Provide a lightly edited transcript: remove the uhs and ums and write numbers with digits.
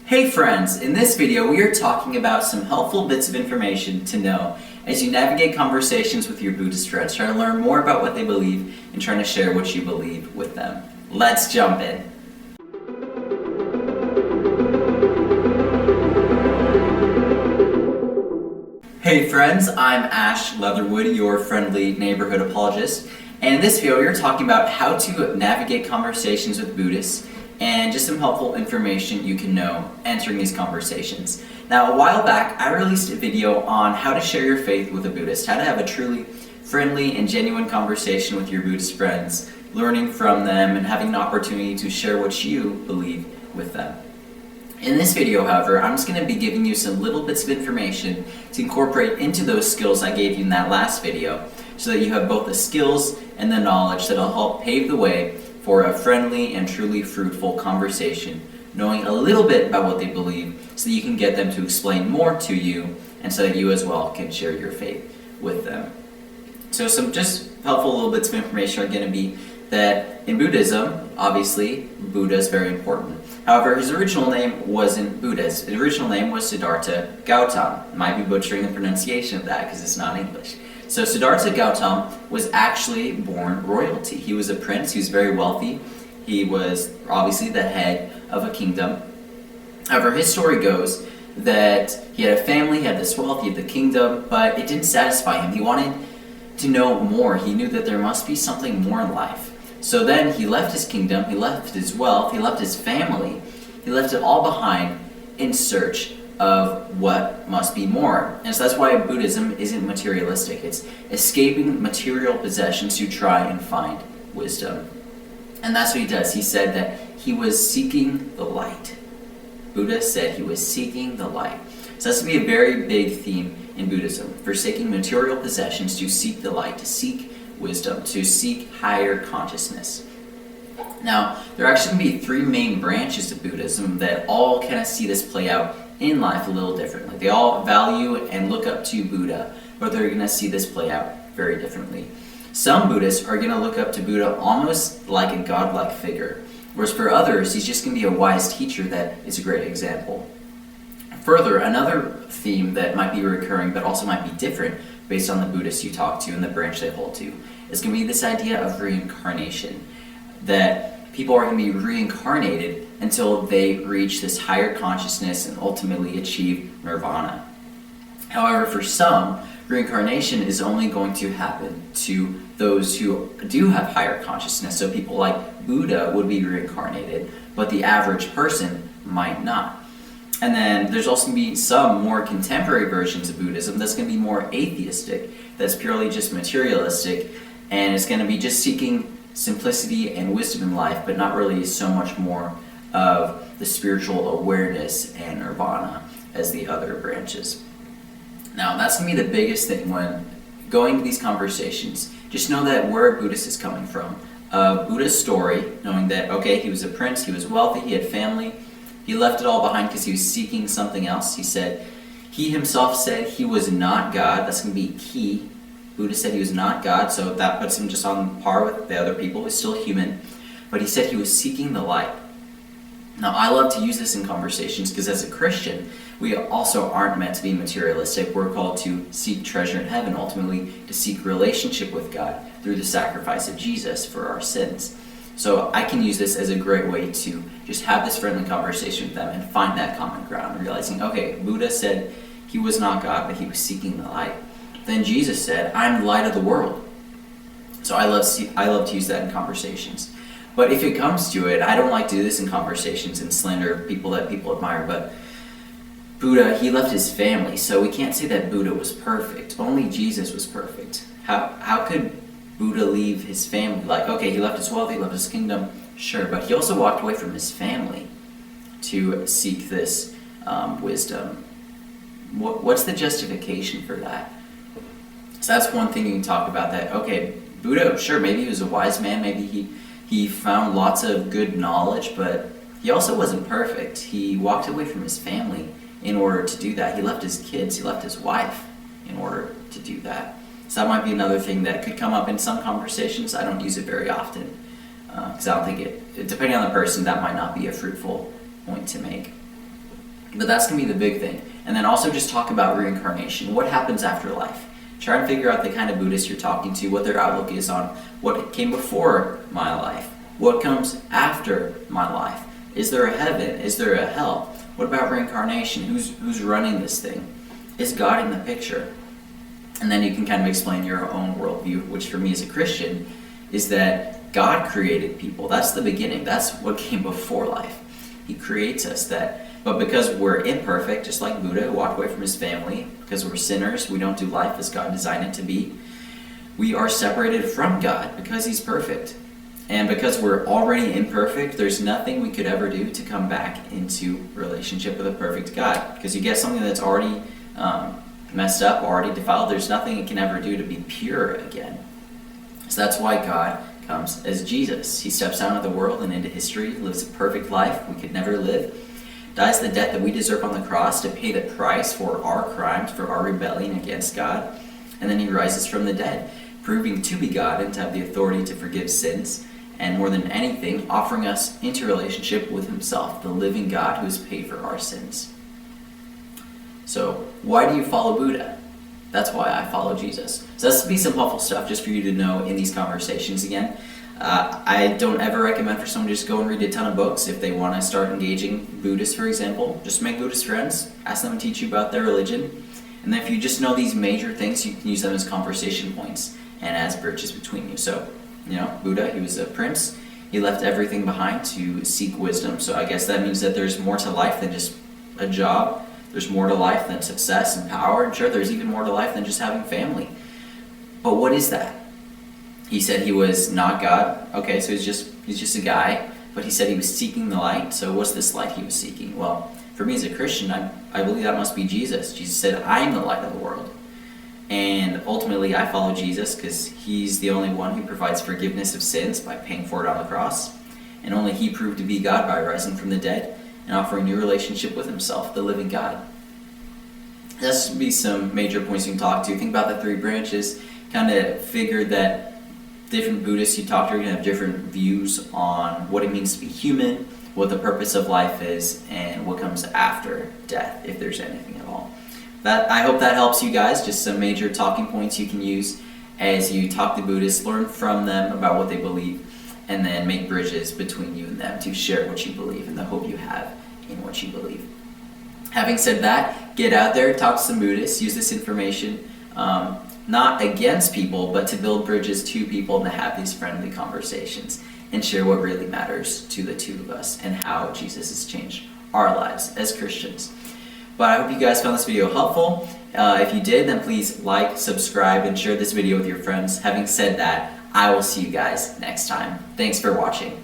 Hey friends, in this video we are talking about some helpful bits of information to know as you navigate conversations with your Buddhist friends, trying to learn more about what they believe and trying to share what you believe with them. Let's jump in. Hey friends, I'm Ash Leatherwood, your friendly neighborhood apologist, and in this video we are talking about how to navigate conversations with Buddhists and just some helpful information you can know entering these conversations. Now, a while back, I released a video on how to share your faith with a Buddhist, how to have a truly friendly and genuine conversation with your Buddhist friends, learning from them and having an opportunity to share what you believe with them. In this video, however, I'm just going to be giving you some little bits of information to incorporate into those skills I gave you in that last video, so that you have both the skills and the knowledge that will help pave the way for a friendly and truly fruitful conversation, knowing a little bit about what they believe so that you can get them to explain more to you and so that you as well can share your faith with them. So some just helpful little bits of information are going to be that in Buddhism, obviously, Buddha is very important. However, his original name wasn't Buddha. His original name was Siddhartha Gautama. Might be butchering the pronunciation of that because it's not English. So Siddhartha Gautama was actually born royalty. He was a prince, he was very wealthy, he was obviously the head of a kingdom. However, his story goes that he had a family, he had this wealth, he had the kingdom, but it didn't satisfy him. He wanted to know more. He knew that there must be something more in life. So then he left his kingdom, he left his wealth, he left his family, he left it all behind in search of what must be more. And so that's why Buddhism isn't materialistic. It's escaping material possessions to try and find wisdom. And that's what he does. He said that he was seeking the light. Buddha said he was seeking the light. So that's going to be a very big theme in Buddhism. Forsaking material possessions to seek the light, to seek wisdom, to seek higher consciousness. Now, there are actually going to be three main branches of Buddhism that all kind of see this play out in life a little differently. They all value and look up to Buddha, but they're going to see this play out very differently. Some Buddhists are going to look up to Buddha almost like a godlike figure, whereas for others, he's just going to be a wise teacher that is a great example. Further, another theme that might be recurring but also might be different based on the Buddhists you talk to and the branch they hold to is going to be this idea of reincarnation, that people are going to be reincarnated until they reach this higher consciousness and ultimately achieve nirvana. However, for some, reincarnation is only going to happen to those who do have higher consciousness. So people like Buddha would be reincarnated, but the average person might not. And then there's also going to be some more contemporary versions of Buddhism that's going to be more atheistic, that's purely just materialistic, and it's going to be just seeking simplicity and wisdom in life, but not really so much more of the spiritual awareness and nirvana as the other branches. Now, that's going to be the biggest thing when going to these conversations. Just know that where a Buddhist is coming from. Buddha's story, knowing that, okay, he was a prince, he was wealthy, he had family, he left it all behind because he was seeking something else. He himself said he was not God. That's going to be key. Buddha said he was not God, so that puts him just on par with the other people. He's still human. But he said he was seeking the light. Now, I love to use this in conversations because as a Christian, we also aren't meant to be materialistic. We're called to seek treasure in heaven, ultimately to seek relationship with God through the sacrifice of Jesus for our sins. So I can use this as a great way to just have this friendly conversation with them and find that common ground, realizing, okay, Buddha said he was not God, but he was seeking the light. Then Jesus said, I'm the light of the world. So I love to use that in conversations. But if it comes to it, I don't like to do this in conversations and slander people that people admire, but Buddha, he left his family, so we can't say that Buddha was perfect. Only Jesus was perfect. How could Buddha leave his family? Like, okay, he left his wealth, he left his kingdom, sure, but he also walked away from his family to seek this wisdom. What's the justification for that? So that's one thing you can talk about, that, okay, Buddha, sure, maybe he was a wise man, maybe he found lots of good knowledge, but he also wasn't perfect. He walked away from his family in order to do that. He left his kids, he left his wife in order to do that. So that might be another thing that could come up in some conversations. I don't use it very often because I don't think depending on the person, that might not be a fruitful point to make. But that's going to be the big thing. And then also just talk about reincarnation. What happens after life? Try and figure out the kind of Buddhists you're talking to, what their outlook is on what came before my life, what comes after my life. Is there a heaven? Is there a hell? What about reincarnation? Who's running this thing? Is God in the picture? And then you can kind of explain your own worldview, which for me as a Christian is that God created people. That's the beginning. That's what came before life. He creates us but because we're imperfect, just like Buddha who walked away from his family, because we're sinners, we don't do life as God designed it to be, we are separated from God because he's perfect. And because we're already imperfect, there's nothing we could ever do to come back into relationship with a perfect God. Because you get something that's already messed up, already defiled, there's nothing it can ever do to be pure again. So that's why God comes as Jesus. He steps out of the world and into history, lives a perfect life we could never live, dies the death that we deserve on the cross to pay the price for our crimes, for our rebellion against God, and then he rises from the dead, proving to be God and to have the authority to forgive sins, and more than anything, offering us into relationship with himself, the living God who has paid for our sins. So, why do you follow Buddha? That's why I follow Jesus. So that's to be some helpful stuff just for you to know in these conversations again. I don't ever recommend for someone to just go and read a ton of books if they want to start engaging Buddhists, for example. Just make Buddhist friends, ask them to teach you about their religion, and then if you just know these major things, you can use them as conversation points and as bridges between you. So, Buddha, he was a prince. He left everything behind to seek wisdom. So I guess that means that there's more to life than just a job. There's more to life than success and power. And sure, there's even more to life than just having family. But what is that? He said he was not God. Okay, so he's just a guy. But he said he was seeking the light. So what's this light he was seeking? Well, for me as a Christian, I believe that must be Jesus. Jesus said, I am the light of the world. And ultimately, I follow Jesus because he's the only one who provides forgiveness of sins by paying for it on the cross. And only he proved to be God by rising from the dead and offering a new relationship with himself, the living God. That's to be some major points you can talk to. Think about the three branches. Kind of figure that different Buddhists you talk to are going to have different views on what it means to be human, what the purpose of life is, and what comes after death, if there's anything at all. I hope that helps you guys. Just some major talking points you can use as you talk to Buddhists, learn from them about what they believe, and then make bridges between you and them to share what you believe and the hope you have in what you believe. Having said that, get out there, talk to some Buddhists, use this information, not against people, but to build bridges to people and to have these friendly conversations and share what really matters to the two of us and how Jesus has changed our lives as Christians. But I hope you guys found this video helpful. If you did, then please like, subscribe, and share this video with your friends. Having said that, I will see you guys next time. Thanks for watching.